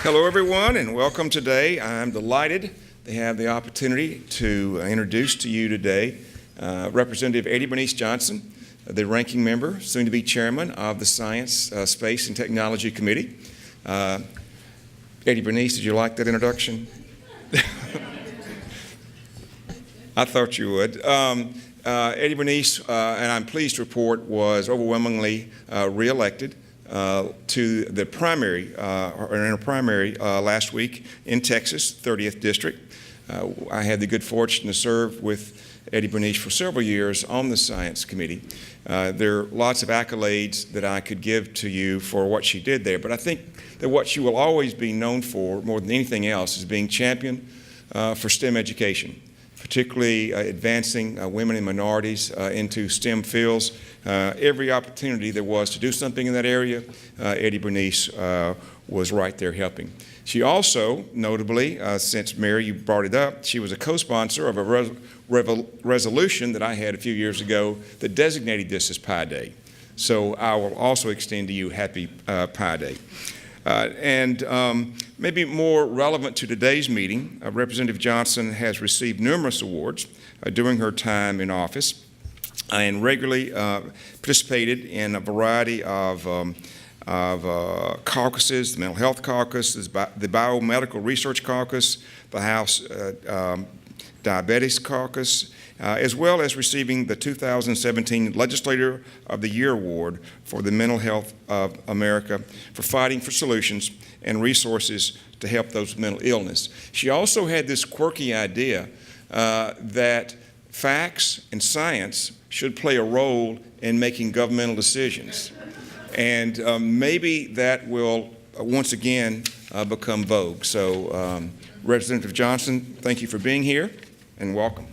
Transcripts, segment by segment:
Hello, everyone, and welcome today. I'm delighted to have the opportunity to introduce to you today Representative Eddie Bernice Johnson, the ranking member, soon to be chairman of the Science, Space, and Technology Committee. Eddie Bernice, did you like that introduction? I thought you would. Eddie Bernice, and I'm pleased to report, was overwhelmingly reelected to the primary, or in a primary last week in Texas, 30th District. I had the good fortune to serve with Eddie Bernice for several years on the Science Committee. There are lots of accolades that I could give to you for what she did there, but I think that what she will always be known for, more than anything else, is being champion for STEM education, particularly advancing women and minorities into STEM fields. Every opportunity there was to do something in that area, Eddie Bernice was right there helping. She also, notably, since Mary, you brought it up, she was a co-sponsor of a resolution that I had a few years ago that designated this as Pi Day. So I will also extend to you happy Pi Day. Maybe more relevant to today's meeting, Representative Johnson has received numerous awards during her time in office and regularly participated in a variety of caucuses, the Mental Health Caucus, the Biomedical Research Caucus, the House Diabetes Caucus, as well as receiving the 2017 Legislator of the Year Award for the Mental Health of America for fighting for solutions and resources to help those with mental illness. She also had this quirky idea that facts and science should play a role in making governmental decisions. And maybe that will once again become vogue. So Representative Johnson, thank you for being here and welcome.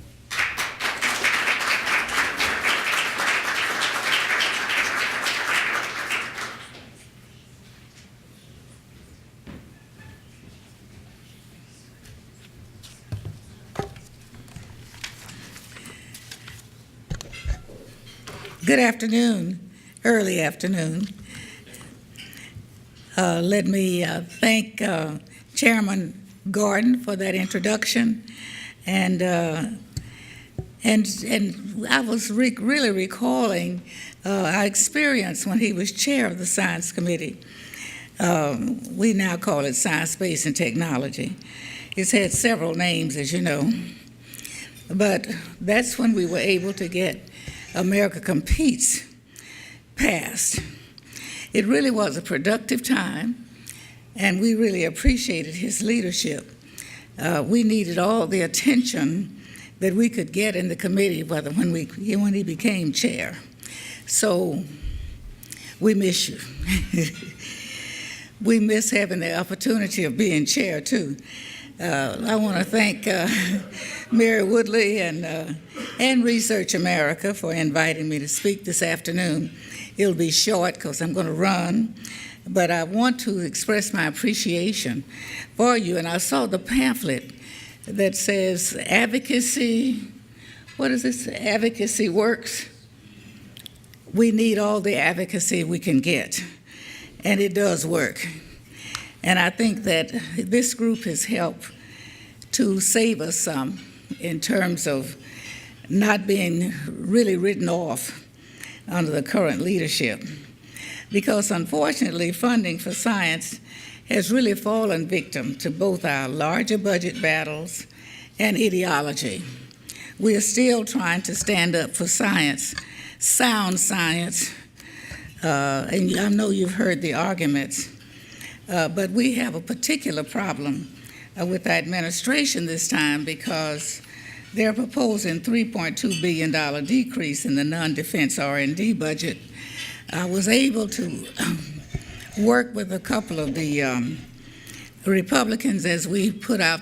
Good afternoon, early afternoon. Let me thank Chairman Gordon for that introduction, and I was really recalling our experience when he was chair of the Science Committee. We now call it Science, Space, and Technology. It's had several names, as you know, but that's when we were able to get America Competes passed. It really was a productive time, and we really appreciated his leadership. We needed all the attention that we could get in the committee, when he became chair. So we miss you. We miss having the opportunity of being chair too. I want to thank Mary Woodley and Research America for inviting me to speak this afternoon. It'll be short because I'm going to run, but I want to express my appreciation for you. And I saw the pamphlet that says advocacy, what is this? Advocacy works. We need all the advocacy we can get, and it does work. And I think that this group has helped to save us some in terms of not being really written off under the current leadership. Because unfortunately, funding for science has really fallen victim to both our larger budget battles and ideology. We are still trying to stand up for science, sound science, and I know you've heard the arguments. But we have a particular problem with the administration this time because they're proposing $3.2 billion decrease in the non-defense R&D budget. I was able to work with a couple of the Republicans as we put out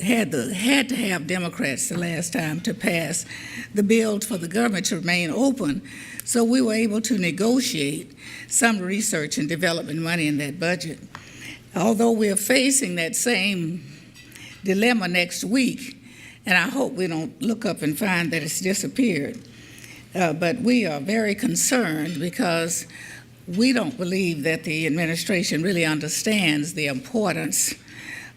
had to have Democrats the last time to pass the bill for the government to remain open. So we were able to negotiate some research and development money in that budget. Although we are facing that same dilemma next week, and I hope we don't look up and find that it's disappeared. But we are very concerned because we don't believe that the administration really understands the importance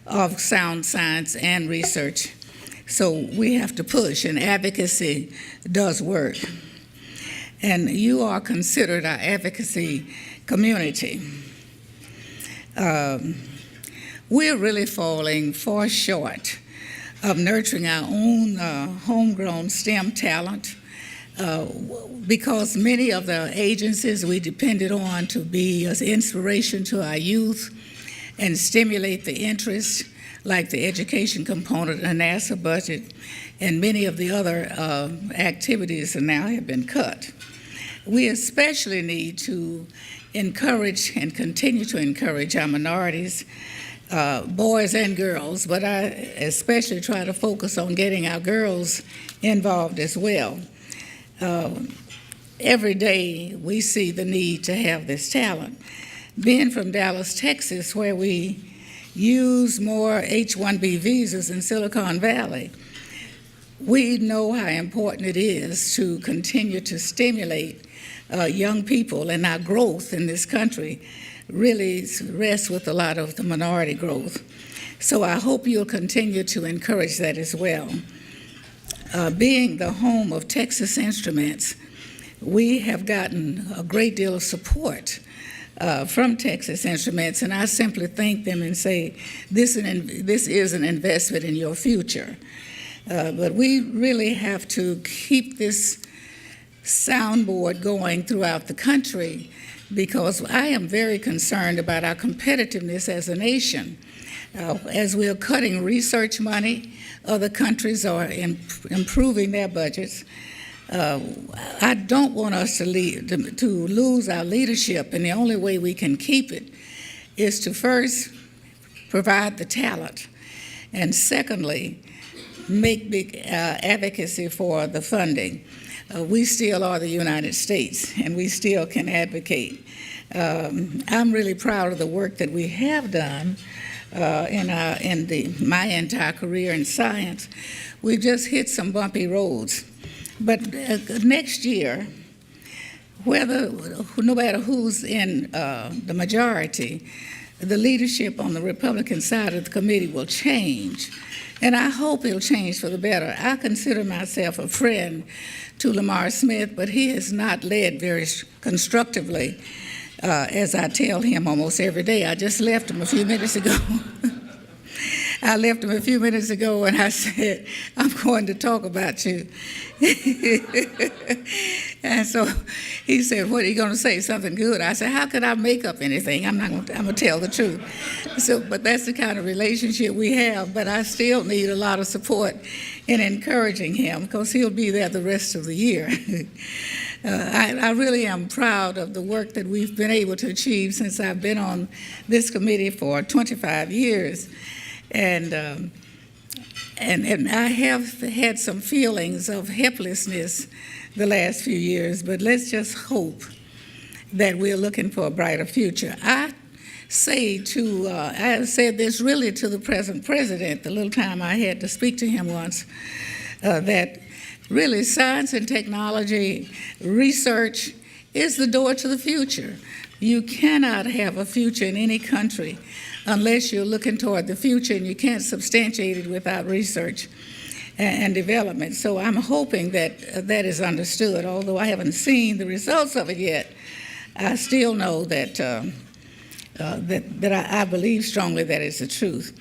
of sound science and research. So we have to push, and advocacy does work. And you are considered our advocacy community. We're really falling far short of nurturing our own homegrown STEM talent because many of the agencies we depended on to be an inspiration to our youth and stimulate the interest, like the education component of the NASA budget, and many of the other activities now have been cut. We especially need to encourage and continue to encourage our minorities, boys and girls, but I especially try to focus on getting our girls involved as well. Every day we see the need to have this talent. Being from Dallas, Texas, where we use more H-1B visas in Silicon Valley, we know how important it is to continue to stimulate young people, and our growth in this country really rests with a lot of the minority growth. So I hope you'll continue to encourage that as well. Being the home of Texas Instruments, we have gotten a great deal of support from Texas Instruments, and I simply thank them and say, this is an investment in your future. But we really have to keep this soundboard going throughout the country, because I am very concerned about our competitiveness as a nation. As we're cutting research money, other countries are improving their budgets. I don't want us to lose our leadership, and the only way we can keep it is to first provide the talent, and secondly, make big advocacy for the funding. We still are the United States, and we still can advocate. I'm really proud of the work that we have done in my entire career in science. We've just hit some bumpy roads. But next year, no matter who's in the majority, the leadership on the Republican side of the committee will change. And I hope it'll change for the better. I consider myself a friend to Lamar Smith, but he has not led very constructively, as I tell him almost every day. I just left him a few minutes ago. I left him a few minutes ago, and I said, I'm going to talk about you. And so he said, what are you going to say, something good? I said, how could I make up anything? I'm going to tell the truth. But that's the kind of relationship we have, but I still need a lot of support in encouraging him, because he'll be there the rest of the year. I really am proud of the work that we've been able to achieve since I've been on this committee for 25 years. And I have had some feelings of helplessness the last few years, but let's just hope that we're looking for a brighter future. I said this really to the present president the little time I had to speak to him once, that really science and technology research is the door to the future. You cannot have a future in any country unless you're looking toward the future, and you can't substantiate it without research and development. So I'm hoping that that is understood. Although I haven't seen the results of it yet, I still know that I believe strongly that it's the truth.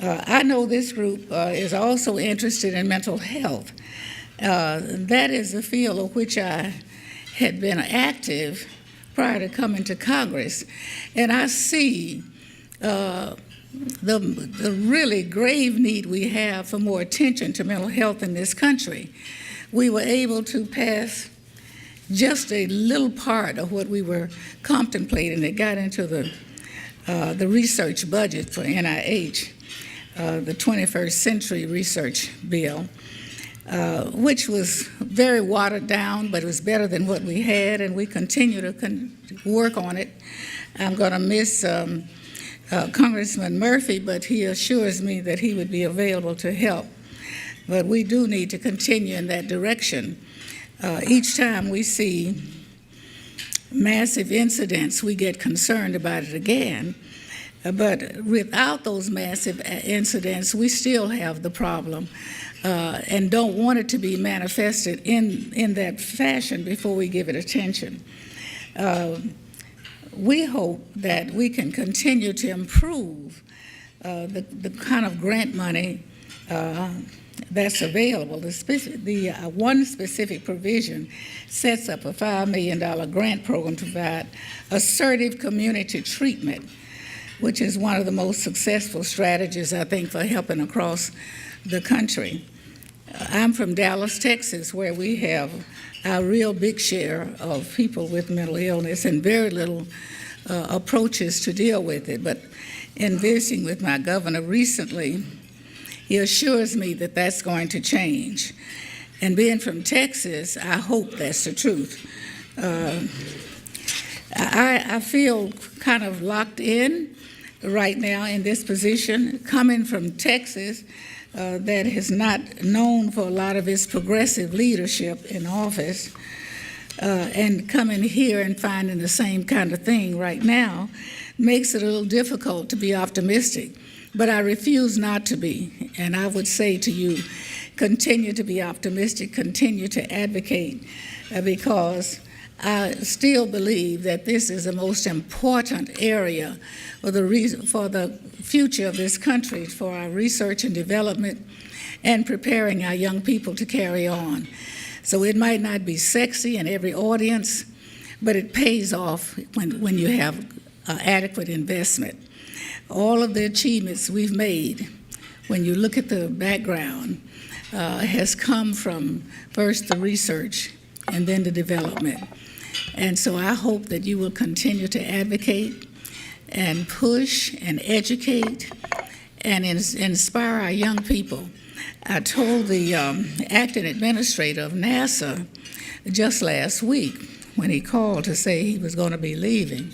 I know this group is also interested in mental health. That is a field of which I had been active prior to coming to Congress, and I see the really grave need we have for more attention to mental health in this country. We were able to pass just a little part of what we were contemplating. It got into the research budget for NIH, the 21st Century Research Bill, which was very watered down, but it was better than what we had, and we continue to work on it. I'm going to miss Congressman Murphy, but he assures me that he would be available to help. But we do need to continue in that direction. Each time we see massive incidents, we get concerned about it again. But without those massive incidents, we still have the problem and don't want it to be manifested in that fashion before we give it attention. We hope that we can continue to improve the kind of grant money that's available. The one specific provision sets up a $5 million grant program to provide assertive community treatment, which is one of the most successful strategies, I think, for helping across the country. I'm from Dallas, Texas, where we have a real big share of people with mental illness and very little approaches to deal with it. But in visiting with my governor recently, he assures me that that's going to change. And being from Texas, I hope that's the truth. I feel kind of locked in right now in this position, coming from Texas, that is not known for a lot of its progressive leadership in office, and coming here and finding the same kind of thing right now makes it a little difficult to be optimistic. But I refuse not to be, and I would say to you, continue to be optimistic, continue to advocate, because I still believe that this is the most important area for the future of this country, for our research and development, and preparing our young people to carry on. So it might not be sexy in every audience, but it pays off when you have adequate investment. All of the achievements we've made, when you look at the background, has come from first the research and then the development. And so I hope that you will continue to advocate and push and educate and inspire our young people. I told the acting administrator of NASA just last week, when he called to say he was going to be leaving,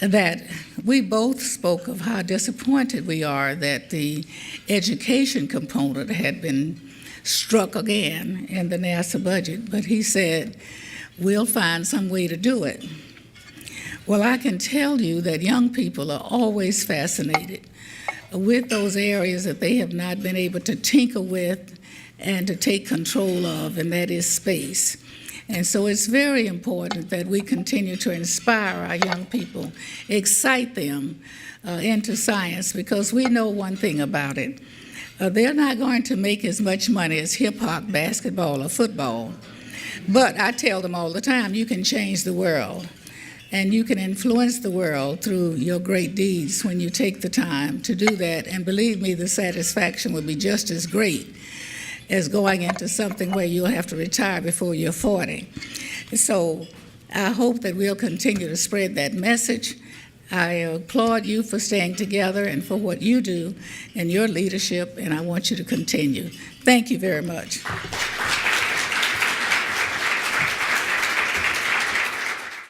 that we both spoke of how disappointed we are that the education component had been struck again in the NASA budget. But he said, we'll find some way to do it. Well, I can tell you that young people are always fascinated with those areas that they have not been able to tinker with and to take control of, and that is space. And so it's very important that we continue to inspire our young people, excite them into science, because we know one thing about it. They're not going to make as much money as hip-hop, basketball, or football. But I tell them all the time, you can change the world, and you can influence the world through your great deeds when you take the time to do that. And believe me, the satisfaction will be just as great as going into something where you'll have to retire before you're 40. So I hope that we'll continue to spread that message. I applaud you for staying together and for what you do and your leadership, and I want you to continue. Thank you very much.